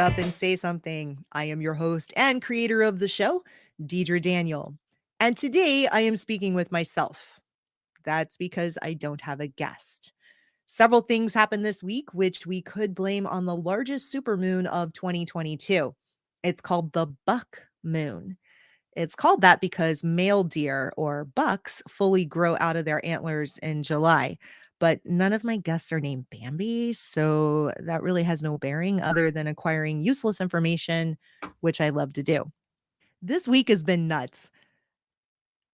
up and say something. I am your host and creator of the show, Deedre Daniel. And today I am speaking with myself. That's because I don't have a guest. Several things happened this week, which we could blame on the largest supermoon of 2022. It's called the buck moon. It's called that because male deer or bucks fully grow out of their antlers in July. But none of my guests are named Bambi, so that really has no bearing other than acquiring useless information, which I love to do. This week has been nuts.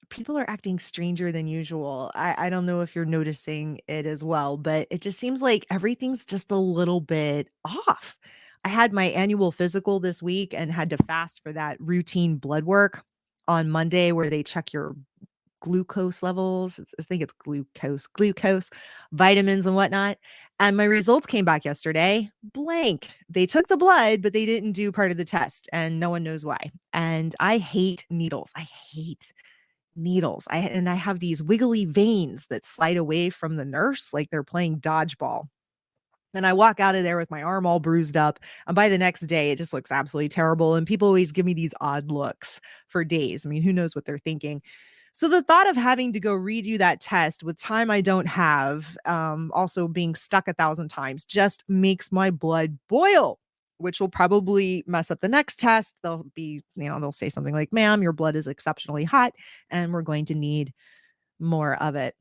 People are acting stranger than usual. I don't know if you're noticing it as well, but it just seems like everything's just a little bit off. I had my annual physical this week and had to fast for that routine blood work on Monday where they check your glucose levels. I think it's glucose, vitamins and whatnot. And my results came back yesterday blank. They took the blood, but they didn't do part of the test, and no one knows why. And I hate needles. I hate needles. I have these wiggly veins that slide away from the nurse like they're playing dodgeball. And I walk out of there with my arm all bruised up. And by the next day, it just looks absolutely terrible. And people always give me these odd looks for days. I mean, who knows what they're thinking? So the thought of having to go redo that test with time I don't have, also being stuck 1,000 times, just makes my blood boil, which will probably mess up the next test. They'll say something like, ma'am, your blood is exceptionally hot and we're going to need more of it.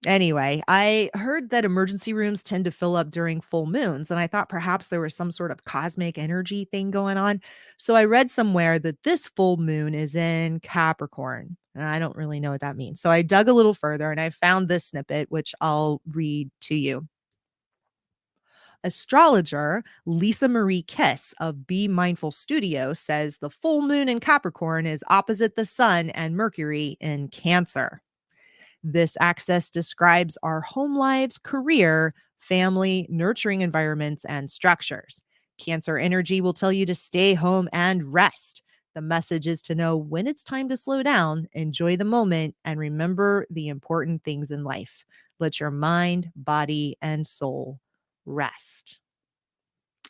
Anyway, I heard that emergency rooms tend to fill up during full moons, and I thought perhaps there was some sort of cosmic energy thing going on. So I read somewhere that this full moon is in Capricorn, and I don't really know what that means. So I dug a little further and I found this snippet, which I'll read to you. Astrologer Lisa Marie Kiss of Be Mindful Studio says the full moon in Capricorn is opposite the sun and Mercury in Cancer. This axis describes our home lives, career, family, nurturing environments, and structures. Cancer energy will tell you to stay home and rest. The message is to know when it's time to slow down, enjoy the moment, and remember the important things in life. Let your mind, body, and soul rest.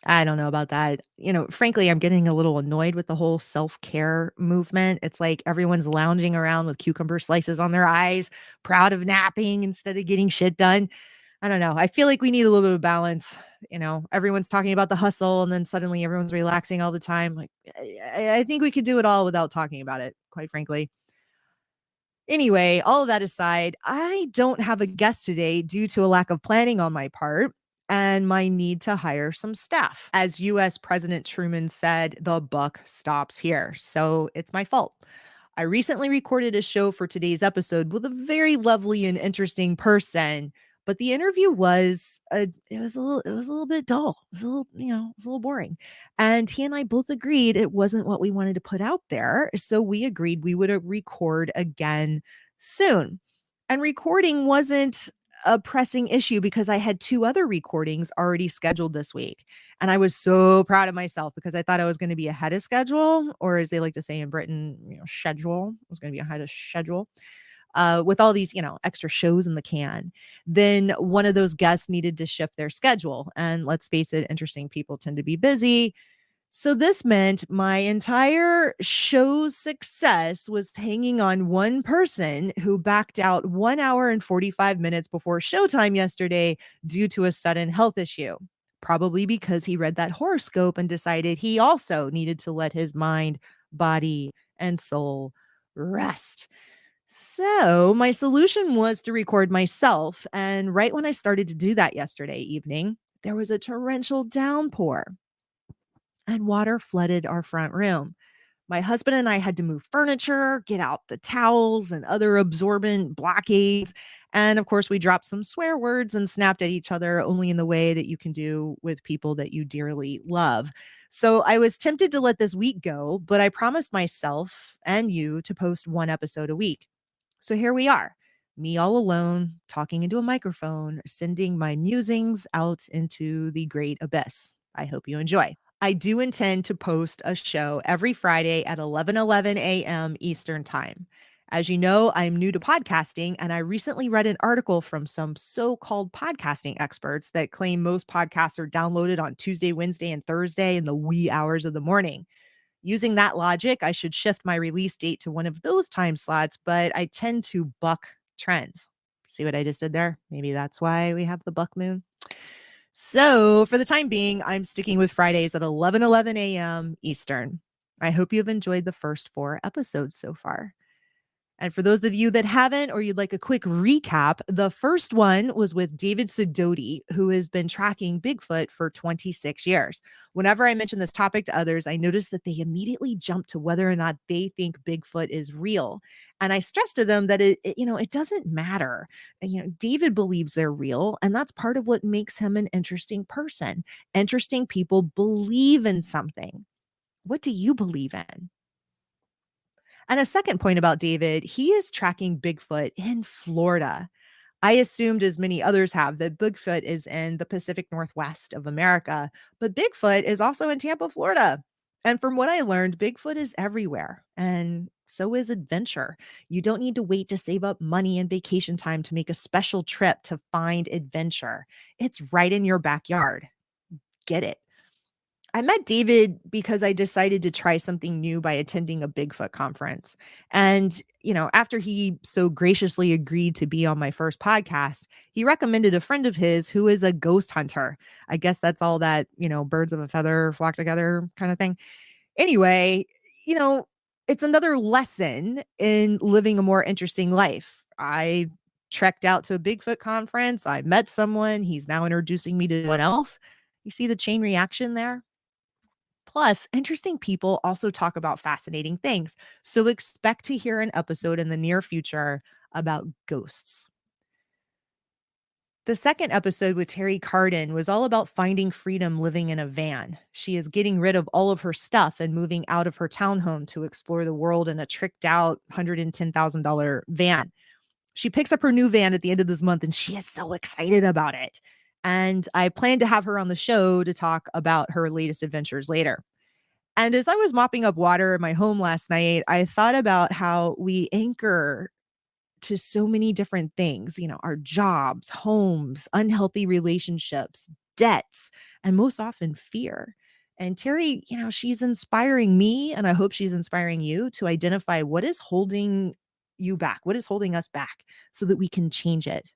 I don't know about that. Frankly, I'm getting a little annoyed with the whole self-care movement. It's like everyone's lounging around with cucumber slices on their eyes, proud of napping instead of getting shit done. I don't know. I feel like we need a little bit of balance. Everyone's talking about the hustle and then suddenly everyone's relaxing all the time. Like, I think we could do it all without talking about it, quite frankly. Anyway, all of that aside, I don't have a guest today due to a lack of planning on my part and my need to hire some staff. As US President Truman said, the buck stops here. So it's my fault. I recently recorded a show for today's episode with a very lovely and interesting person, but the interview was it was a little bit dull. It was it was a little boring. And he and I both agreed it wasn't what we wanted to put out there. So we agreed we would record again soon. And recording wasn't a pressing issue because I had two other recordings already scheduled this week. And I was so proud of myself because I thought I was going to be ahead of schedule, or as they like to say in Britain, schedule. I was going to be ahead of schedule. With all these, extra shows in the can. Then one of those guests needed to shift their schedule. And let's face it, interesting people tend to be busy. So this meant my entire show's success was hanging on one person who backed out 1 hour and 45 minutes before showtime yesterday due to a sudden health issue. Probably because he read that horoscope and decided he also needed to let his mind, body, and soul rest. So my solution was to record myself. And right when I started to do that yesterday evening, there was a torrential downpour and water flooded our front room. My husband and I had to move furniture, get out the towels and other absorbent blockades. And of course, we dropped some swear words and snapped at each other only in the way that you can do with people that you dearly love. So I was tempted to let this week go, but I promised myself and you to post one episode a week. So here we are, me all alone, talking into a microphone, sending my musings out into the great abyss. I hope you enjoy. I do intend to post a show every Friday at 11:11 a.m. Eastern Time. As you know, I'm new to podcasting, and I recently read an article from some so called podcasting experts that claim most podcasts are downloaded on Tuesday, Wednesday, and Thursday in the wee hours of the morning. Using that logic, I should shift my release date to one of those time slots, but I tend to buck trends. See what I just did there? Maybe that's why we have the buck moon. So, for the time being, I'm sticking with Fridays at 11:11 a.m. Eastern. I hope you've enjoyed the first 4 episodes so far. And for those of you that haven't, or you'd like a quick recap, the first one was with David Sidoti, who has been tracking Bigfoot for 26 years. Whenever I mention this topic to others, I notice that they immediately jump to whether or not they think Bigfoot is real. And I stress to them that it doesn't matter. David believes they're real, and that's part of what makes him an interesting person. Interesting people believe in something. What do you believe in? And a second point about David, he is tracking Bigfoot in Florida. I assumed, as many others have, that Bigfoot is in the Pacific Northwest of America, but Bigfoot is also in Tampa, Florida. And from what I learned, Bigfoot is everywhere, and so is adventure. You don't need to wait to save up money and vacation time to make a special trip to find adventure. It's right in your backyard. Get it? I met David because I decided to try something new by attending a Bigfoot conference. And, after he so graciously agreed to be on my first podcast, he recommended a friend of his who is a ghost hunter. I guess that's all that, birds of a feather flock together kind of thing. Anyway, you know, it's another lesson in living a more interesting life. I trekked out to a Bigfoot conference. I met someone. He's now introducing me to someone else. You see the chain reaction there? Plus, interesting people also talk about fascinating things. So expect to hear an episode in the near future about ghosts. The second episode with Terry Carden was all about finding freedom living in a van. She is getting rid of all of her stuff and moving out of her townhome to explore the world in a tricked out $110,000 van. She picks up her new van at the end of this month and she is so excited about it. And I plan to have her on the show to talk about her latest adventures later. And as I was mopping up water in my home last night, I thought about how we anchor to so many different things, our jobs, homes, unhealthy relationships, debts, and most often fear. And Terry, she's inspiring me, and I hope she's inspiring you to identify what is holding you back, what is holding us back so that we can change it.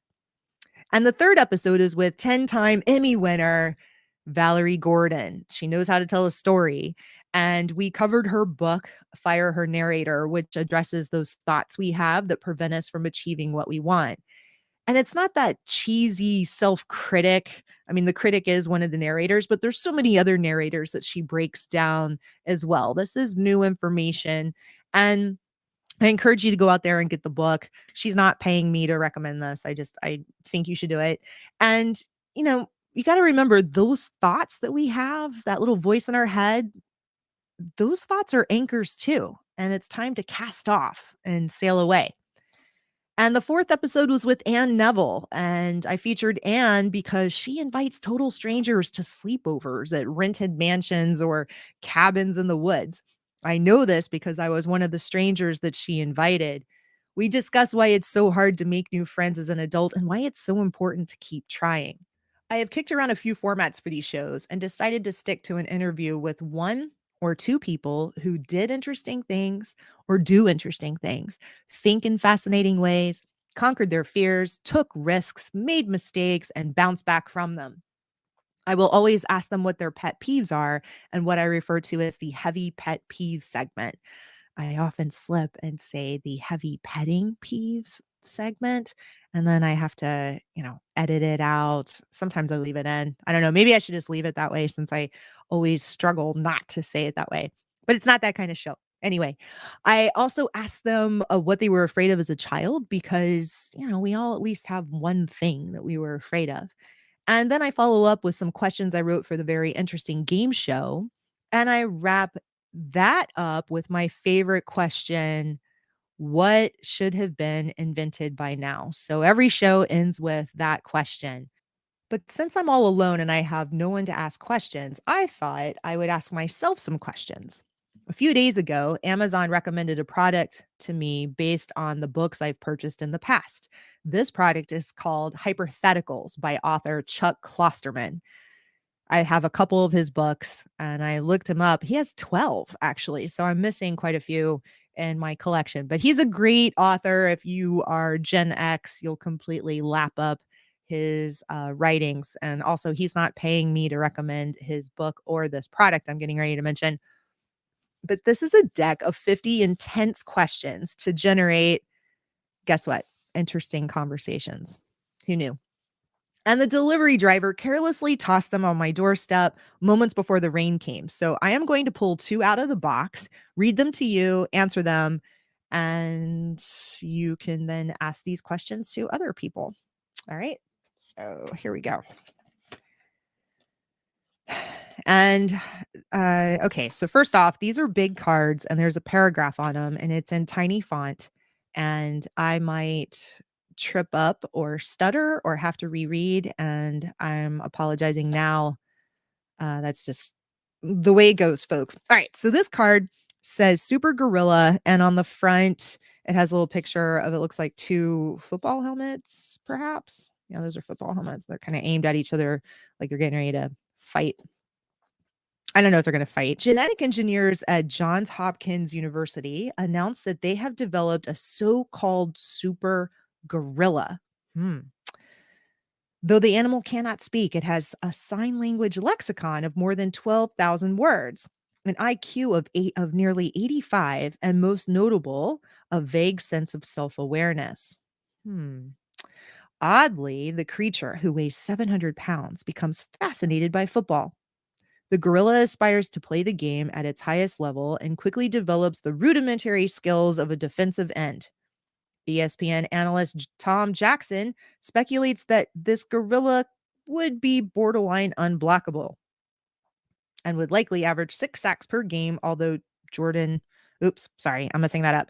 And the third episode is with 10-time Emmy winner Valerie Gordon. She knows how to tell a story. And we covered her book, Fire Her Narrator, which addresses those thoughts we have that prevent us from achieving what we want. And it's not that cheesy self-critic. I mean, the critic is one of the narrators, but there's so many other narrators that she breaks down as well. This is new information. And I encourage you to go out there and get the book. She's not paying me to recommend this. I think you should do it. And, you got to remember those thoughts that we have, that little voice in our head, those thoughts are anchors too. And it's time to cast off and sail away. And the fourth episode was with Ann Neville. And I featured Ann because she invites total strangers to sleepovers at rented mansions or cabins in the woods. I know this because I was one of the strangers that she invited. We discuss why it's so hard to make new friends as an adult and why it's so important to keep trying. I have kicked around a few formats for these shows and decided to stick to an interview with one or two people who did interesting things or do interesting things, think in fascinating ways, conquered their fears, took risks, made mistakes, and bounced back from them. I will always ask them what their pet peeves are and what I refer to as the heavy pet peeve segment. I often slip and say the heavy petting peeves segment, and then I have to, edit it out. Sometimes I leave it in. I don't know. Maybe I should just leave it that way since I always struggle not to say it that way. But it's not that kind of show. Anyway, I also asked them what they were afraid of as a child because, we all at least have one thing that we were afraid of. And then I follow up with some questions I wrote for the very interesting game show. And I wrap that up with my favorite question: what should have been invented by now? So every show ends with that question. But since I'm all alone and I have no one to ask questions, I thought I would ask myself some questions. A few days ago, Amazon recommended a product to me based on the books I've purchased in the past. This product is called Hypotheticals by author Chuck Klosterman. I have a couple of his books and I looked him up. He has 12 actually. So I'm missing quite a few in my collection, but he's a great author. If you are Gen X, you'll completely lap up his writings. And also, he's not paying me to recommend his book or this product I'm getting ready to mention. But this is a deck of 50 intense questions to generate, guess what? Interesting conversations. Who knew? And the delivery driver carelessly tossed them on my doorstep moments before the rain came. So I am going to pull two out of the box, read them to you, answer them, and you can then ask these questions to other people. All right. So here we go. And okay, so first off, these are big cards and there's a paragraph on them and it's in tiny font. And I might trip up or stutter or have to reread. And I'm apologizing now. That's just the way it goes, folks. All right. So this card says Super Gorilla. And on the front, it has a little picture of it looks like two football helmets, perhaps. Yeah, those are football helmets. They're kind of aimed at each other like they're getting ready to fight. I don't know if they're going to fight. Genetic engineers at Johns Hopkins University announced that they have developed a so-called super gorilla. Though the animal cannot speak, it has a sign language lexicon of more than 12,000 words, an IQ of nearly 85, and most notable, a vague sense of self-awareness. Oddly, the creature, who weighs 700 pounds, becomes fascinated by football. The gorilla aspires to play the game at its highest level and quickly develops the rudimentary skills of a defensive end. ESPN analyst Tom Jackson speculates that this gorilla would be borderline unblockable and would likely average 6 sacks per game, although I'm messing that up.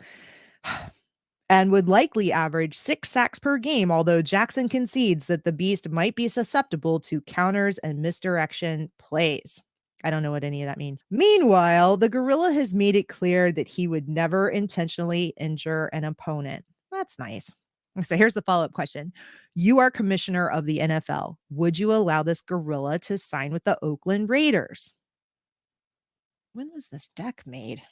And would likely average 6 sacks per game, although Jackson concedes that the beast might be susceptible to counters and misdirection plays. I don't know what any of that means. Meanwhile, the gorilla has made it clear that he would never intentionally injure an opponent. That's nice. So here's the follow-up question. You are commissioner of the NFL. Would you allow this gorilla to sign with the Oakland Raiders? When was this deck made?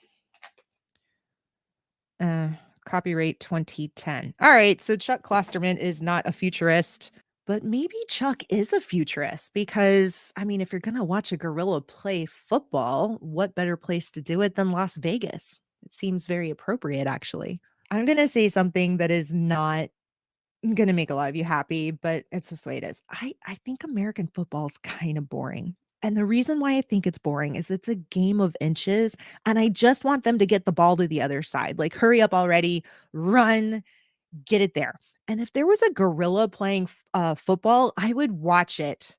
Copyright 2010. All right, so Chuck Klosterman is not a futurist, but maybe Chuck is a futurist because, I mean, if you're going to watch a gorilla play football, what better place to do it than Las Vegas? It seems very appropriate, actually. I'm going to say something that is not going to make a lot of you happy, but it's just the way it is. I think American football is kind of boring. And the reason why I think it's boring is it's a game of inches, and I just want them to get the ball to the other side. Like, hurry up already, run, get it there. And if there was a gorilla playing football, I would watch it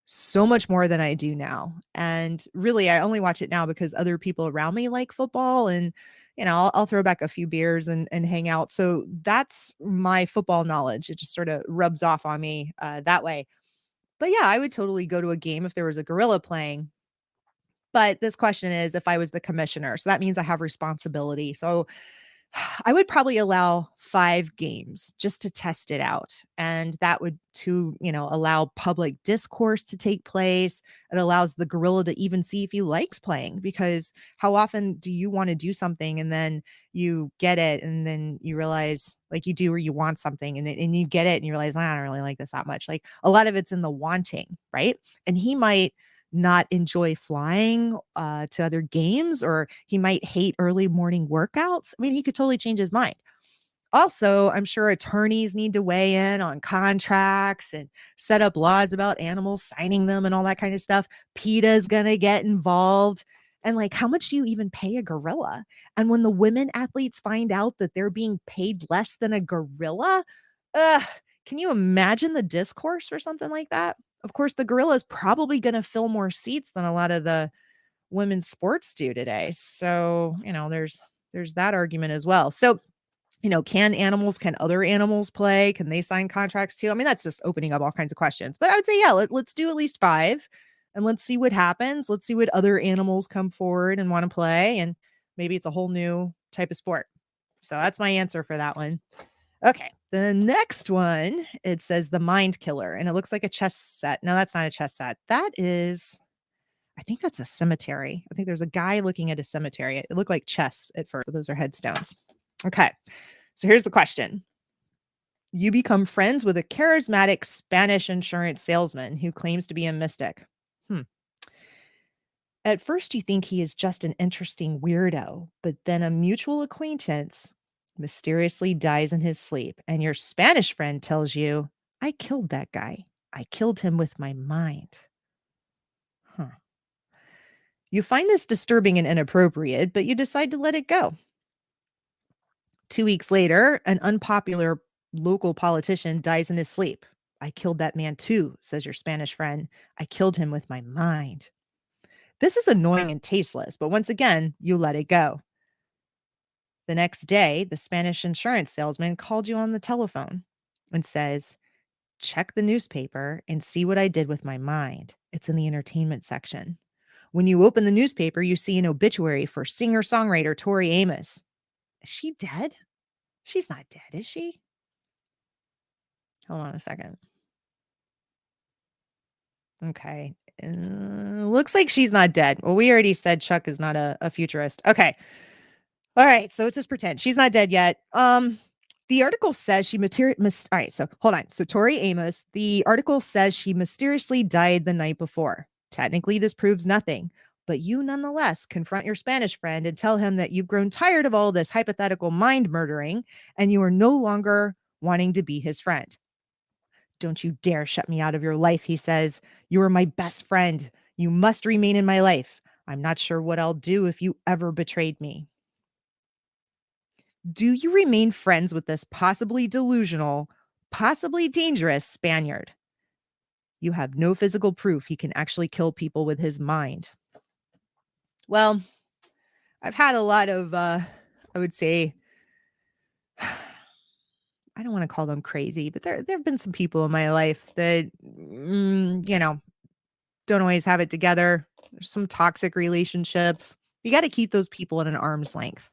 so much more than I do now. And really, I only watch it now because other people around me like football, and I'll throw back a few beers and hang out. So that's my football knowledge. It just sort of rubs off on me that way. But yeah, I would totally go to a game if there was a gorilla playing. But this question is if I was the commissioner. So that means I have responsibility. So I would probably allow 5 games just to test it out. And that would allow public discourse to take place. It allows the gorilla to even see if he likes playing, because how often do you want to do something and then you get it and then you realize, like, you do, or you want something and you get it and you realize, I don't really like this that much. Like, a lot of it's in the wanting, right? And he might not enjoy flying to other games, or he might hate early morning workouts. I mean, he could totally change his mind. Also, I'm sure attorneys need to weigh in on contracts and set up laws about animals, signing them and all that kind of stuff. PETA's going to get involved. And like, how much do you even pay a gorilla? And when the women athletes find out that they're being paid less than a gorilla, can you imagine the discourse for something like that? Of course, the gorilla is probably going to fill more seats than a lot of the women's sports do today. So, there's that argument as well. So, can other animals play? Can they sign contracts too? I mean, that's just opening up all kinds of questions. But I would say, yeah, let's do at least 5. and let's see what happens. Let's see what other animals come forward and want to play. And maybe it's a whole new type of sport. So that's my answer for that one. Okay. The next one, it says the mind killer, and it looks like a chess set. No, that's not a chess set. That is, I think that's a cemetery. I think there's a guy looking at a cemetery. It looked like chess at first. Those are headstones. Okay. So here's the question. You become friends with a charismatic Spanish insurance salesman who claims to be a mystic. Hmm. At first, you think he is just an interesting weirdo, but then a mutual acquaintance mysteriously dies in his sleep, and your Spanish friend tells you, I killed that guy. I killed him with my mind. Huh. You find this disturbing and inappropriate, but you decide to let it go. 2 weeks later, an unpopular local politician dies in his sleep. I killed that man too, says your Spanish friend. I killed him with my mind. This is annoying and tasteless, but once again, you let it go. The next day, the Spanish insurance salesman called you on the telephone and says, check the newspaper and see what I did with my mind. It's in the entertainment section. When you open the newspaper, you see an obituary for singer-songwriter Tori Amos. Is she dead? She's not dead, is she? Hold on a second. Okay. Looks like she's not dead. Well, we already said Chuck is not a futurist. Okay. All right. So let's just pretend she's not dead yet. The article says she all right. So hold on. So Tori Amos, the article says she mysteriously died the night before. Technically, this proves nothing, but you nonetheless confront your Spanish friend and tell him that you've grown tired of all this hypothetical mind murdering and you are no longer wanting to be his friend. Don't you dare shut me out of your life, he says. You are my best friend. You must remain in my life. I'm not sure what I'll do if you ever betrayed me. Do you remain friends with this possibly delusional, possibly dangerous Spaniard? You have no physical proof he can actually kill people with his mind. Well, I've had a lot of, I would say, I don't want to call them crazy, but there have been some people in my life that, don't always have it together. There's some toxic relationships. You got to keep those people at an arm's length.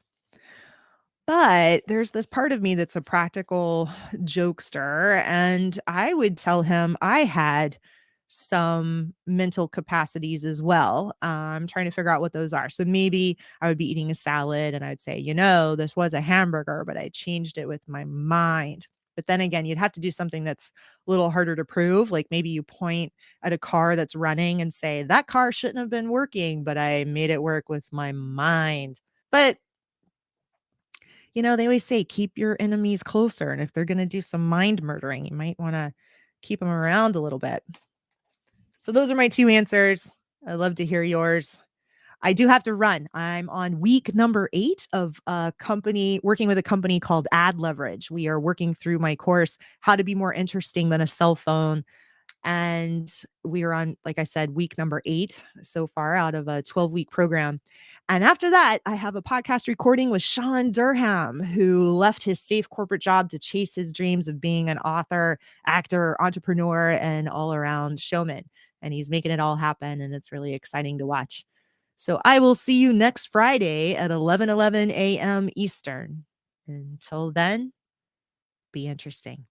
But there's this part of me that's a practical jokester, and I would tell him I had some mental capacities as well. I'm trying to figure out what those are. So maybe I would be eating a salad and I'd say, this was a hamburger, but I changed it with my mind. But then again, you'd have to do something that's a little harder to prove. Like maybe you point at a car that's running and say, that car shouldn't have been working, but I made it work with my mind. But they always say keep your enemies closer. And if they're going to do some mind murdering, you might want to keep them around a little bit. So those are my two answers. I'd love to hear yours. I do have to run. I'm on week number 8 of working with a company called Ad Leverage. We are working through my course, How to Be More Interesting Than a Cell Phone. And we are on, like I said, week number 8 so far out of a 12-week program. And after that, I have a podcast recording with Sean Durham, who left his safe corporate job to chase his dreams of being an author, actor, entrepreneur, and all-around showman. And he's making it all happen, and it's really exciting to watch. So I will see you next Friday at 11:11 a.m. Eastern. Until then, be interesting.